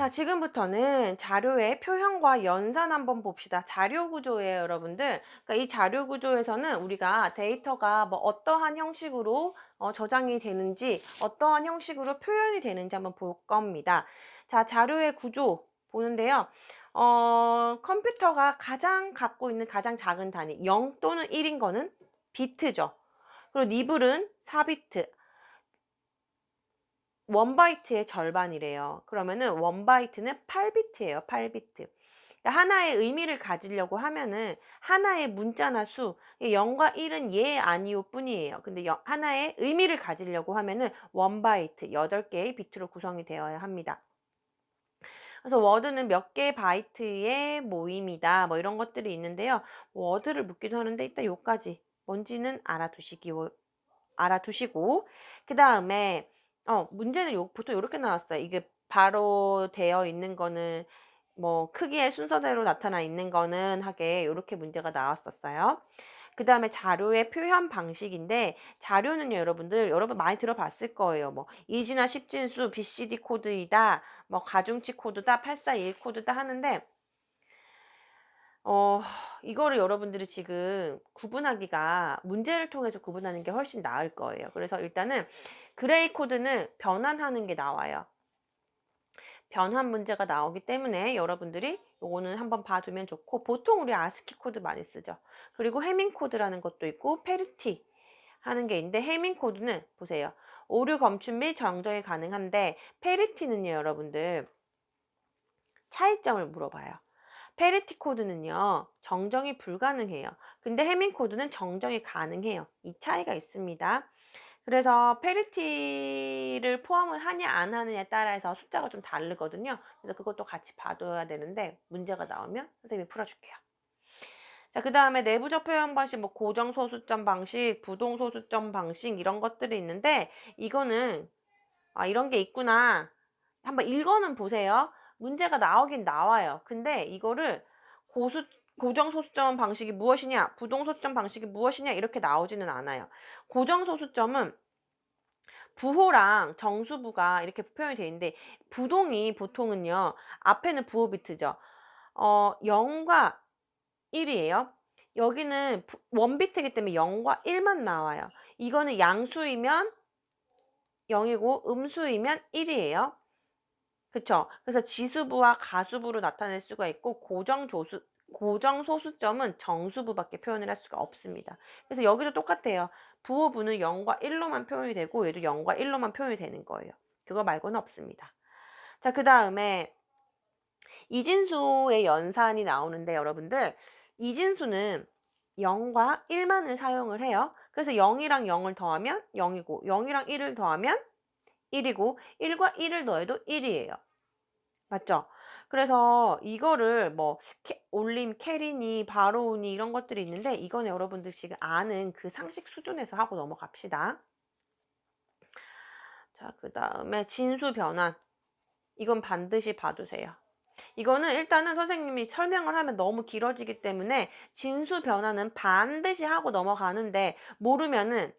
자, 지금부터는 자료의 표현과 연산 한번 봅시다. 자료 구조예요, 여러분들. 그러니까 이 자료 구조에서는 우리가 데이터가 뭐 어떠한 형식으로 저장이 되는지, 어떠한 형식으로 표현이 되는지 한번 볼 겁니다. 자, 자료의 구조 보는데요. 컴퓨터가 가장 갖고 있는 가장 작은 단위, 0 또는 1인 거는 비트죠. 그리고 니블은 4비트. 1바이트의 절반이래요. 그러면은 1바이트는 8비트예요. 8비트. 그러니까 하나의 의미를 가지려고 하면은 하나의 문자나 수, 0과 1은 예, 아니요 뿐이에요. 근데 하나의 의미를 가지려고 하면은 1바이트, 8개의 비트로 구성이 되어야 합니다. 그래서 워드는 몇 개의 바이트의 모임이다. 뭐 이런 것들이 있는데요. 워드를 묻기도 하는데 이따 요까지 뭔지는 알아두시고 그 다음에 문제는 보통 이렇게 나왔어요. 이게 바로 되어 있는 거는 뭐 크기의 순서대로 나타나 있는 거는 하게 이렇게 문제가 나왔었어요. 그 다음에 자료의 표현 방식인데 자료는요, 여러분 많이 들어봤을 거예요. 뭐 이진화 십진수 BCD 코드이다, 뭐 가중치 코드다, 841 코드다 하는데 이거를 여러분들이 지금 구분하기가 문제를 통해서 구분하는 게 훨씬 나을 거예요. 그래서 일단은 그레이 코드는 변환하는 게 나와요. 변환 문제가 나오기 때문에 여러분들이 요거는 한번 봐두면 좋고, 보통 우리 아스키 코드 많이 쓰죠. 그리고 해밍 코드라는 것도 있고 페리티 하는 게 있는데, 해밍 코드는 보세요. 오류 검출 및 정정이 가능한데 페리티는요, 여러분들 차이점을 물어봐요. 페리티 코드는요, 정정이 불가능해요. 근데 해밍 코드는 정정이 가능해요. 이 차이가 있습니다. 그래서 페리티를 포함을 하냐 안 하느냐에 따라서 숫자가 좀 다르거든요. 그래서 그것도 같이 봐둬야 되는데 문제가 나오면 선생님이 풀어줄게요. 자, 그 다음에 내부적 표현 방식, 뭐 고정 소수점 방식, 부동 소수점 방식 이런 것들이 있는데, 이거는 이런 게 있구나. 한번 읽어는 보세요. 문제가 나오긴 나와요. 근데 이거를 고정 소수점 방식이 무엇이냐, 부동 소수점 방식이 무엇이냐 이렇게 나오지는 않아요. 고정 소수점은 부호랑 정수부가 이렇게 표현이 되어 있는데, 부동이 보통은요 앞에는 부호 비트죠. 0과 1이에요. 여기는 원비트이기 때문에 0과 1만 나와요. 이거는 양수이면 0이고 음수이면 1이에요. 그쵸? 그래서 지수부와 가수부로 나타낼 수가 있고, 고정 소수점은 정수부밖에 표현을 할 수가 없습니다. 그래서 여기도 똑같아요. 부호부는 0과 1로만 표현이 되고 얘도 0과 1로만 표현이 되는 거예요. 그거 말고는 없습니다. 자, 그 다음에 이진수의 연산이 나오는데, 여러분들 이진수는 0과 1만을 사용을 해요. 그래서 0이랑 0을 더하면 0이고 0이랑 1을 더하면 1이고 1과 1을 더해도 1이에요. 맞죠? 그래서 이거를 뭐 올림, 캐리니, 바로우니 이런 것들이 있는데, 이건 여러분들 지금 아는 그 상식 수준에서 하고 넘어갑시다. 자, 그 다음에 진수 변환. 이건 반드시 봐두세요. 이거는 일단은 선생님이 설명을 하면 너무 길어지기 때문에 진수 변환은 반드시 하고 넘어가는데, 모르면은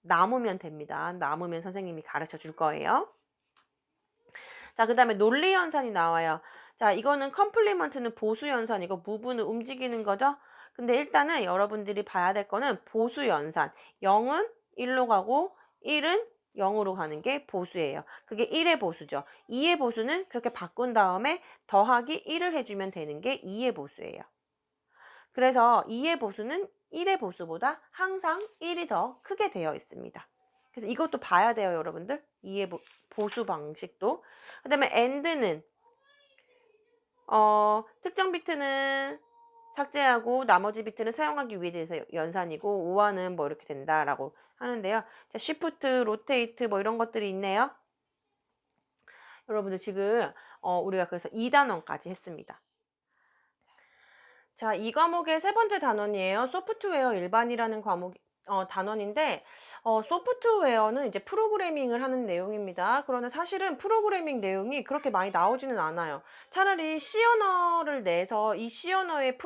남으면 됩니다. 남으면 선생님이 가르쳐 줄 거예요. 자, 그 다음에 논리 연산이 나와요. 자, 이거는 컴플리먼트는 보수 연산이고 무브는 움직이는 거죠. 근데 일단은 여러분들이 봐야 될 거는 보수 연산. 0은 1로 가고 1은 0으로 가는 게 보수예요. 그게 1의 보수죠. 2의 보수는 그렇게 바꾼 다음에 더하기 1을 해주면 되는 게 2의 보수예요. 그래서 2의 보수는 1의 보수보다 항상 1이 더 크게 되어 있습니다. 그래서 이것도 봐야 돼요, 여러분들. 2의 보수 방식도. 그 다음에 AND는 특정 비트는 삭제하고 나머지 비트는 사용하기 위해 대해서 연산이고, 오화는 뭐 이렇게 된다라고 하는데요. 자, Shift, Rotate 뭐 이런 것들이 있네요. 여러분들 지금 우리가 그래서 2단원까지 했습니다. 자, 이 과목의 세 번째 단원이에요. 소프트웨어 일반이라는 단원인데, 소프트웨어는 이제 프로그래밍을 하는 내용입니다. 그러나 사실은 프로그래밍 내용이 그렇게 많이 나오지는 않아요. 차라리 C 언어를 내서 이 C 언어의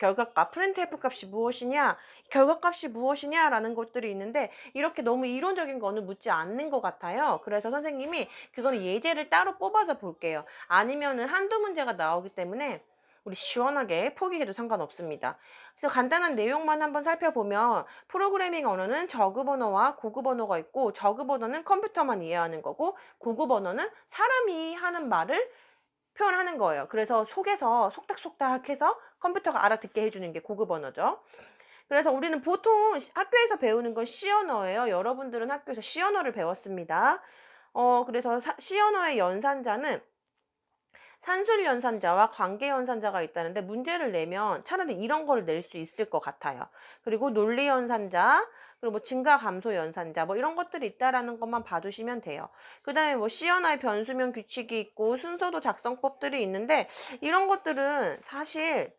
결과값, 프린트F 값이 무엇이냐, 결과값이 무엇이냐라는 것들이 있는데 이렇게 너무 이론적인 거는 묻지 않는 것 같아요. 그래서 선생님이 그거는 예제를 따로 뽑아서 볼게요. 아니면은 한두 문제가 나오기 때문에 우리 시원하게 포기해도 상관없습니다. 그래서 간단한 내용만 한번 살펴보면 프로그래밍 언어는 저급 언어와 고급 언어가 있고 저급 언어는 컴퓨터만 이해하는 거고 고급 언어는 사람이 하는 말을 표현하는 거예요. 그래서 속에서 속닥속닥 해서 컴퓨터가 알아듣게 해주는 게 고급 언어죠. 그래서 우리는 보통 학교에서 배우는 건 C 언어예요. 여러분들은 학교에서 C 언어를 배웠습니다. 그래서 C 언어의 연산자는 산술 연산자와 관계 연산자가 있다는데 문제를 내면 차라리 이런 걸 낼 수 있을 것 같아요. 그리고 논리 연산자, 그리고 뭐 증가 감소 연산자 뭐 이런 것들이 있다라는 것만 봐두시면 돼요. 그다음에 뭐 C 언어의 변수명 규칙이 있고 순서도 작성법들이 있는데 이런 것들은 사실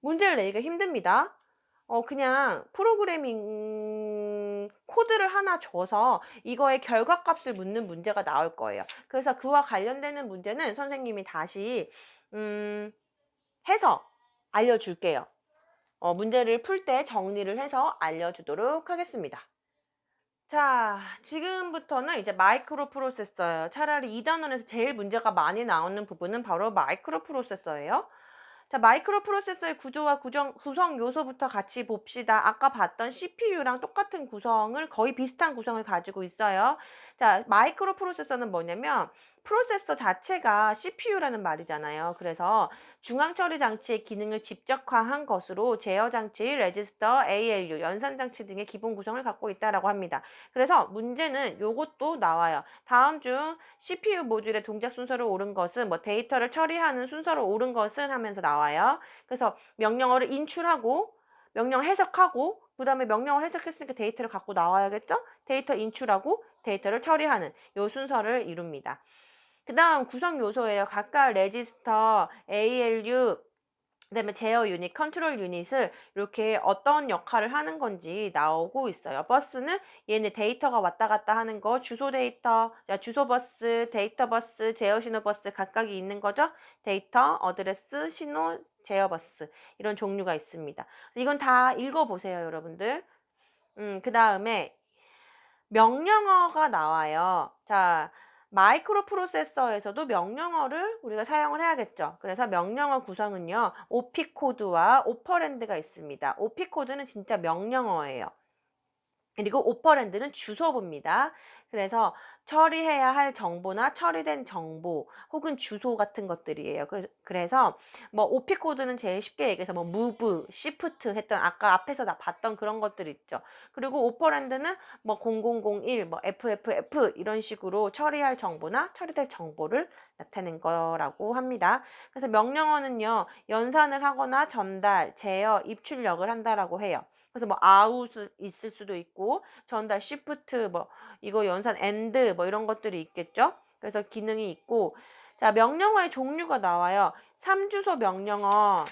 문제를 내기가 힘듭니다. 그냥 프로그래밍 코드를 하나 줘서 이거의 결과값을 묻는 문제가 나올 거예요. 그래서 그와 관련되는 문제는 선생님이 다시 해서 알려줄게요. 문제를 풀 때 정리를 해서 알려주도록 하겠습니다. 자, 지금부터는 이제 마이크로 프로세서예요. 차라리 이 단원에서 제일 문제가 많이 나오는 부분은 바로 마이크로 프로세서예요. 자, 마이크로 프로세서의 구조와 구성 요소부터 같이 봅시다. 아까 봤던 CPU랑 똑같은 구성을 거의 비슷한 구성을 가지고 있어요. 자, 마이크로 프로세서는 뭐냐면 프로세서 자체가 CPU라는 말이잖아요. 그래서 중앙 처리 장치의 기능을 집적화한 것으로 제어 장치, 레지스터, ALU, 연산 장치 등의 기본 구성을 갖고 있다라고 합니다. 그래서 문제는 요것도 나와요. 다음 중 CPU 모듈의 동작 순서를 옳은 것은 뭐 데이터를 처리하는 순서를 옳은 것은 하면서 나와요. 그래서 명령어를 인출하고 명령 해석하고 그 다음에 명령을 해석했으니까 데이터를 갖고 나와야겠죠? 데이터 인출하고 데이터를 처리하는 요 순서를 이룹니다. 그 다음 구성 요소예요. 각각 레지스터, ALU, 그다음에 제어 유닛, 컨트롤 유닛을 이렇게 어떤 역할을 하는 건지 나오고 있어요. 버스는 얘네 데이터가 왔다 갔다 하는 거, 주소 데이터, 주소 버스, 데이터 버스, 제어 신호 버스 각각이 있는 거죠. 데이터, 어드레스, 신호, 제어 버스 이런 종류가 있습니다. 이건 다 읽어보세요, 여러분들. 그 다음에 명령어가 나와요. 자, 마이크로 프로세서에서도 명령어를 우리가 사용을 해야겠죠. 그래서 명령어 구성은요, OP 코드와 오퍼랜드가 있습니다. OP 코드는 진짜 명령어예요. 그리고 오퍼랜드는 주소부입니다. 그래서 처리해야 할 정보나 처리된 정보 혹은 주소 같은 것들이에요. 그래서 뭐 OP 코드는 제일 쉽게 얘기해서 뭐 move, shift 했던 아까 앞에서 다 봤던 그런 것들 있죠. 그리고 오퍼랜드는 뭐 0001, 뭐 FFF 이런 식으로 처리할 정보나 처리될 정보를 나타낸 거라고 합니다. 그래서 명령어는요, 연산을 하거나 전달, 제어, 입출력을 한다라고 해요. 그래서 뭐 아웃 있을 수도 있고 전달 시프트 뭐 이거 연산 엔드 뭐 이런 것들이 있겠죠. 그래서 기능이 있고 자 명령어의 종류가 나와요. 3주소 명령어,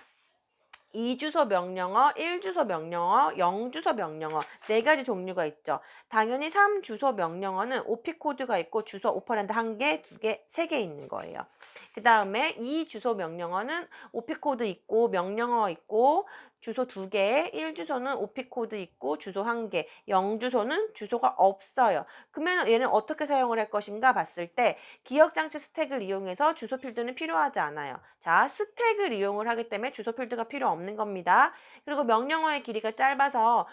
2주소 명령어, 1주소 명령어, 0주소 명령어 네 가지 종류가 있죠. 당연히 3주소 명령어는 OP 코드가 있고 주소 오퍼랜드 1개, 2개, 3개 있는 거예요. 그 다음에 2주소 명령어는 OP 코드 있고 명령어 있고 주소 2개, 1주소는 OP 코드 있고 주소 1개, 0주소는 주소가 없어요. 그러면 얘는 어떻게 사용을 할 것인가 봤을 때 기억장치 스택을 이용해서 주소 필드는 필요하지 않아요. 자, 스택을 이용을 하기 때문에 주소 필드가 필요 없는 겁니다. 그리고 명령어의 길이가 짧아서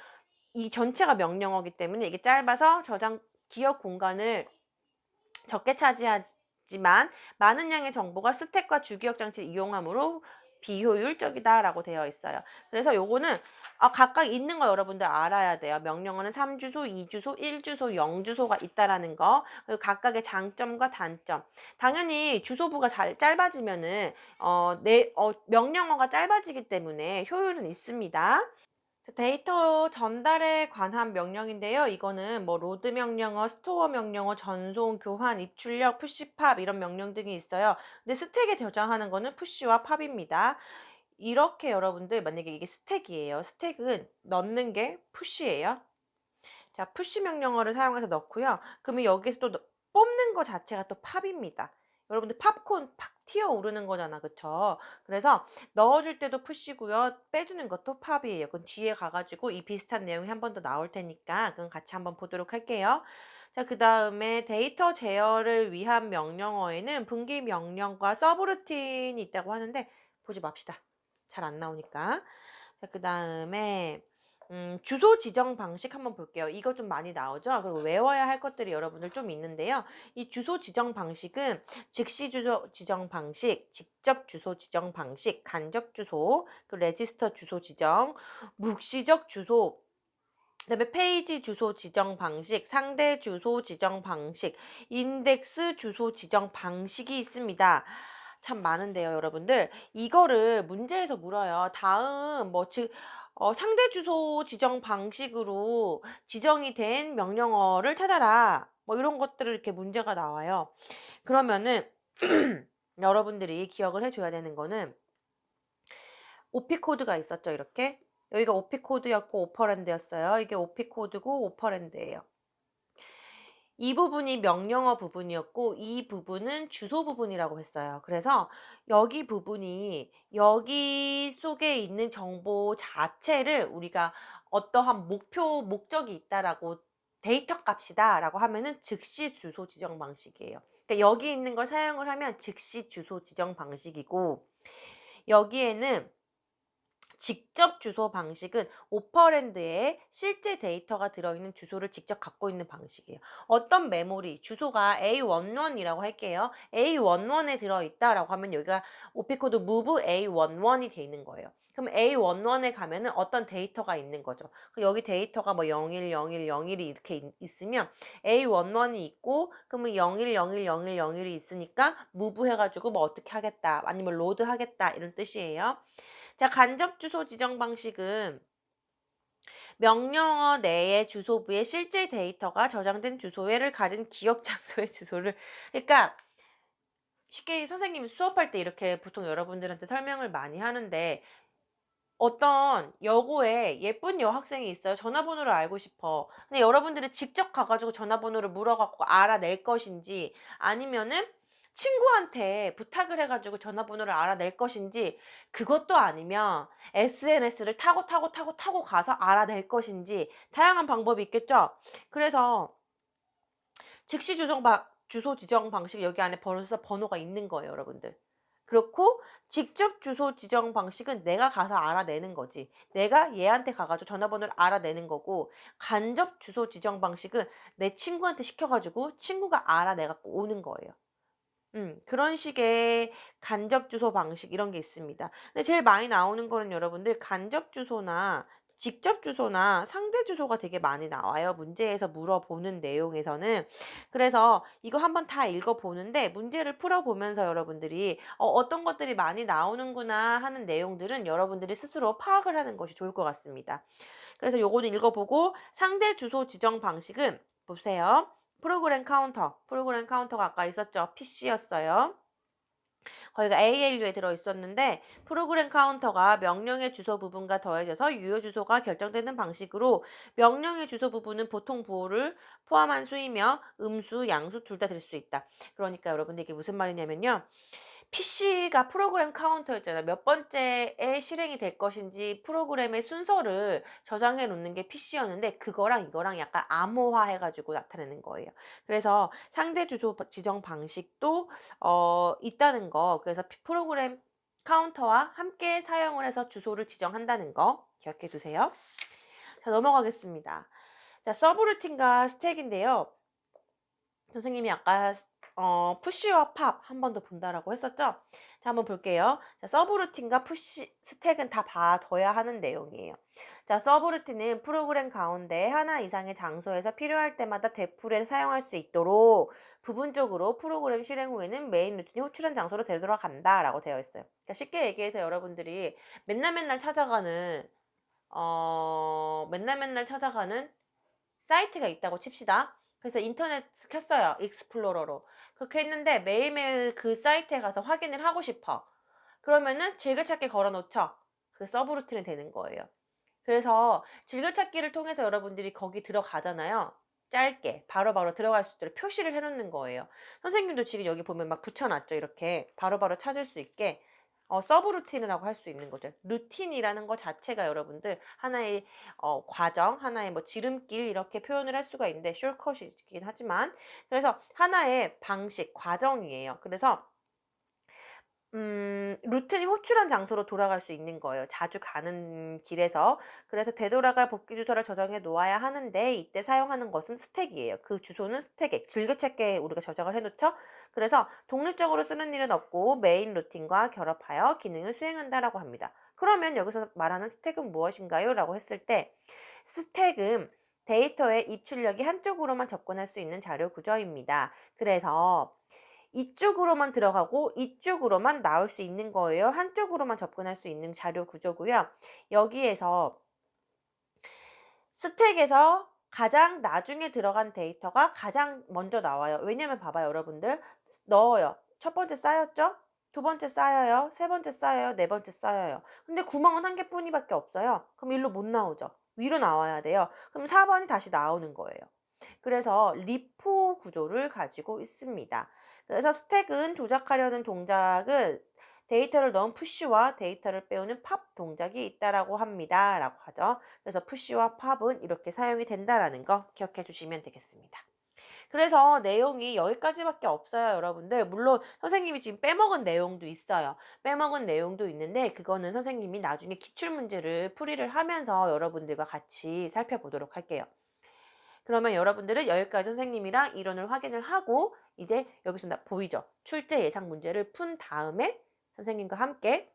이 전체가 명령어이기 때문에 이게 짧아서 저장 기억 공간을 적게 차지하지만 많은 양의 정보가 스택과 주기억 장치를 이용함으로 비효율적이다라고 되어 있어요. 그래서 요거는 각각 있는 거 여러분들 알아야 돼요. 명령어는 3주소, 2주소, 1주소, 0주소가 있다라는 거. 그리고 각각의 장점과 단점. 당연히 주소부가 짧아지면은 명령어가 짧아지기 때문에 효율은 있습니다. 데이터 전달에 관한 명령인데요. 이거는 뭐 로드 명령어, 스토어 명령어, 전송, 교환, 입출력, 푸시, 팝 이런 명령 등이 있어요. 근데 스택에 저장하는 거는 푸시와 팝입니다. 이렇게 여러분들 만약에 이게 스택이에요. 스택은 넣는 게 푸시예요. 자, 푸시 명령어를 사용해서 넣고요. 그러면 여기서 또 뽑는 거 자체가 또 팝입니다. 여러분들 팝콘 팍 튀어 오르는 거잖아. 그쵸? 그래서 넣어줄 때도 푸시고요. 빼주는 것도 팝이에요. 그건 뒤에 가가지고 이 비슷한 내용이 한 번 더 나올 테니까 그건 같이 한번 보도록 할게요. 자, 그 다음에 데이터 제어를 위한 명령어에는 분기 명령과 서브루틴이 있다고 하는데 보지 맙시다. 잘 안 나오니까. 자, 그 다음에 주소 지정 방식 한번 볼게요. 이거 좀 많이 나오죠? 그리고 외워야 할 것들이 여러분들 좀 있는데요. 이 주소 지정 방식은 즉시 주소 지정 방식, 직접 주소 지정 방식, 간접 주소, 그 레지스터 주소 지정, 묵시적 주소, 그다음에 페이지 주소 지정 방식, 상대 주소 지정 방식, 인덱스 주소 지정 방식이 있습니다. 참 많은데요, 여러분들. 이거를 문제에서 물어요. 다음 상대 주소 지정 방식으로 지정이 된 명령어를 찾아라. 뭐 이런 것들을 이렇게 문제가 나와요. 그러면은 여러분들이 기억을 해줘야 되는 거는 OP 코드가 있었죠, 이렇게. 여기가 OP 코드였고 오퍼랜드였어요. 이게 OP 코드고 오퍼랜드예요. 이 부분이 명령어 부분이었고 이 부분은 주소 부분이라고 했어요. 그래서 여기 부분이 여기 속에 있는 정보 자체를 우리가 어떠한 목적이 있다라고 데이터 값이다라고 하면은 즉시 주소 지정 방식이에요. 그러니까 여기 있는 걸 사용을 하면 즉시 주소 지정 방식이고 여기에는 직접 주소 방식은 오퍼랜드에 실제 데이터가 들어있는 주소를 직접 갖고 있는 방식이에요. 어떤 메모리, 주소가 A11이라고 할게요. A11에 들어있다라고 하면 여기가 OP코드 move A11이 돼 있는 거예요. 그럼 A11에 가면은 어떤 데이터가 있는 거죠. 여기 데이터가 뭐 01, 01, 01이 이렇게 있으면 A11이 있고 그러면 01, 01, 01, 01이 있으니까 move 해가지고 뭐 어떻게 하겠다 아니면 로드 하겠다 이런 뜻이에요. 자, 간접 주소 지정 방식은 명령어 내의 주소부에 실제 데이터가 저장된 주소를 가진 기억 장소의 주소를 그러니까 쉽게 선생님이 수업할 때 이렇게 보통 여러분들한테 설명을 많이 하는데 어떤 여고에 예쁜 여학생이 있어요. 전화번호를 알고 싶어. 근데 여러분들이 직접 가가지고 전화번호를 물어갖고 알아낼 것인지 아니면은 친구한테 부탁을 해가지고 전화번호를 알아낼 것인지 그것도 아니면 SNS를 타고 가서 알아낼 것인지 다양한 방법이 있겠죠. 그래서 즉시 주소 지정 방식 여기 안에 벌써 번호가 있는 거예요, 여러분들. 그렇고 직접 주소 지정 방식은 내가 가서 알아내는 거지. 내가 얘한테 가가지고 전화번호를 알아내는 거고 간접 주소 지정 방식은 내 친구한테 시켜가지고 친구가 알아내갖고 오는 거예요. 그런 식의 간접 주소 방식 이런 게 있습니다. 근데 제일 많이 나오는 거는 여러분들 간접 주소나 직접 주소나 상대 주소가 되게 많이 나와요. 문제에서 물어보는 내용에서는. 그래서 이거 한번 다 읽어보는데 문제를 풀어보면서 여러분들이 어떤 것들이 많이 나오는구나 하는 내용들은 여러분들이 스스로 파악을 하는 것이 좋을 것 같습니다. 그래서 요거는 읽어보고 상대 주소 지정 방식은 보세요. 프로그램 카운터가 아까 있었죠. PC였어요. 거기가 ALU에 들어있었는데 프로그램 카운터가 명령의 주소 부분과 더해져서 유효 주소가 결정되는 방식으로 명령의 주소 부분은 보통 부호를 포함한 수이며 음수, 양수 둘 다 될 수 있다. 그러니까 여러분들 이게 무슨 말이냐면요. PC가 프로그램 카운터였잖아요. 몇 번째에 실행이 될 것인지 프로그램의 순서를 저장해 놓는 게 PC였는데 그거랑 이거랑 약간 암호화해가지고 나타내는 거예요. 그래서 상대 주소 지정 방식도 있다는 거. 그래서 프로그램 카운터와 함께 사용을 해서 주소를 지정한다는 거 기억해 두세요. 자, 넘어가겠습니다. 자, 서브루틴과 스택인데요. 선생님이 아까 푸시와 팝 한 번 더 본다라고 했었죠? 자, 한번 볼게요. 자, 서브루틴과 푸시, 스택은 다 봐둬야 하는 내용이에요. 자, 서브루틴은 프로그램 가운데 하나 이상의 장소에서 필요할 때마다 데프에 사용할 수 있도록 부분적으로 프로그램 실행 후에는 메인 루틴이 호출한 장소로 되돌아간다 라고 되어 있어요. 그러니까 쉽게 얘기해서 여러분들이 맨날 찾아가는 사이트가 있다고 칩시다. 그래서 인터넷 켰어요. 익스플로러로. 그렇게 했는데 매일매일 그 사이트에 가서 확인을 하고 싶어. 그러면은 즐겨찾기 걸어놓죠. 그 서브루틴이 되는 거예요. 그래서 즐겨찾기를 통해서 여러분들이 거기 들어가잖아요. 짧게 바로바로 들어갈 수 있도록 표시를 해 놓는 거예요. 선생님도 지금 여기 보면 막 붙여 놨죠. 이렇게 바로바로 찾을 수 있게 서브 루틴이라고 할 수 있는 거죠. 루틴이라는 거 자체가 여러분들 하나의 과정, 하나의 뭐 지름길 이렇게 표현을 할 수가 있는데 숏컷이긴 하지만 그래서 하나의 방식, 과정이에요. 그래서 루틴이 호출한 장소로 돌아갈 수 있는 거예요. 자주 가는 길에서. 그래서 되돌아갈 복귀 주소를 저장해 놓아야 하는데 이때 사용하는 것은 스택이에요. 그 주소는 스택에 즐겨찾기에 우리가 저장을 해 놓죠. 그래서 독립적으로 쓰는 일은 없고 메인 루틴과 결합하여 기능을 수행한다라고 합니다. 그러면 여기서 말하는 스택은 무엇인가요? 라고 했을 때 스택은 데이터의 입출력이 한쪽으로만 접근할 수 있는 자료 구조입니다. 그래서 이쪽으로만 들어가고 이쪽으로만 나올 수 있는 거예요. 한쪽으로만 접근할 수 있는 자료 구조고요. 여기에서 스택에서 가장 나중에 들어간 데이터가 가장 먼저 나와요. 왜냐면 봐봐요, 여러분들. 넣어요. 첫 번째 쌓였죠? 두 번째 쌓여요. 세 번째 쌓여요. 네 번째 쌓여요. 근데 구멍은 한 개뿐이밖에 없어요. 그럼 일로 못 나오죠. 위로 나와야 돼요. 그럼 4번이 다시 나오는 거예요. 그래서 리포 구조를 가지고 있습니다. 그래서 스택은 조작하려는 동작은 데이터를 넣은 푸시와 데이터를 빼오는 팝 동작이 있다라고 합니다. 라고 하죠. 그래서 푸시와 팝은 이렇게 사용이 된다라는 거 기억해 주시면 되겠습니다. 그래서 내용이 여기까지밖에 없어요, 여러분들. 물론 선생님이 지금 빼먹은 내용도 있어요. 빼먹은 내용도 있는데 그거는 선생님이 나중에 기출문제를 풀이를 하면서 여러분들과 같이 살펴보도록 할게요. 그러면 여러분들은 여기까지 선생님이랑 이론을 확인을 하고 이제 여기서 보이죠? 출제 예상 문제를 푼 다음에 선생님과 함께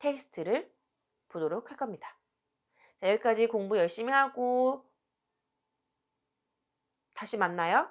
테스트를 보도록 할 겁니다. 자, 여기까지 공부 열심히 하고 다시 만나요.